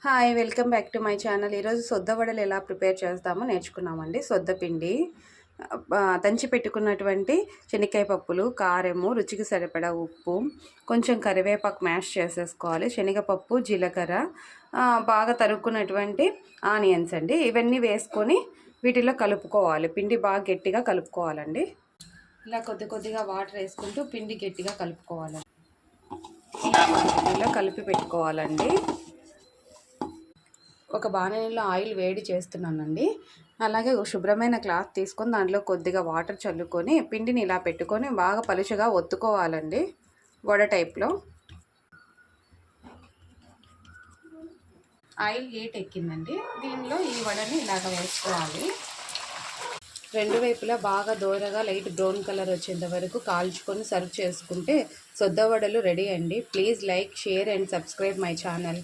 Hi welcome back to my channel. ఈరోజు సొద్ద వడలు ఎలా ప్రిపేర్ చేస్తామో నేర్చుకున్నామండి. సొద్ద పిండి, దంచి పెట్టుకున్నటువంటి శనక్కాయ పప్పులు, కారము, రుచికి సరిపడా ఉప్పు, కొంచెం కరివేపాకు మ్యాష్ చేసేసుకోవాలి, శనగపప్పు, జీలకర్ర, బాగా తరుక్కున్నటువంటి ఆనియన్స్ అండి. ఇవన్నీ వేసుకొని వీటిలో కలుపుకోవాలి. పిండి బాగా గట్టిగా కలుపుకోవాలండి. ఇలా కొద్ది కొద్దిగా వాటర్ వేసుకుంటూ పిండి గట్టిగా కలుపుకోవాలి. ఇలా కలిపి పెట్టుకోవాలండి. ఒక బాణలిలో ఆయిల్ వేడి చేస్తున్నానండి. అలాగే శుభ్రమైన క్లాత్ తీసుకొని దాంట్లో కొద్దిగా వాటర్ చల్లుకొని పిండిని ఇలా పెట్టుకొని బాగా పలుచగా ఒత్తుకోవాలండి. వడ టైప్లో. ఆయిల్ హీట్ ఎక్కిందండి. దీనిలో ఈ వడని ఇలాగ వేసుకోవాలి. రెండు వైపులా బాగా దోరగా లైట్ బ్రౌన్ కలర్ వచ్చేంత వరకు కాల్చుకొని సర్వ్ చేసుకుంటే సొద్ద వడలు రెడీ అండి. Please like, share and subscribe my channel.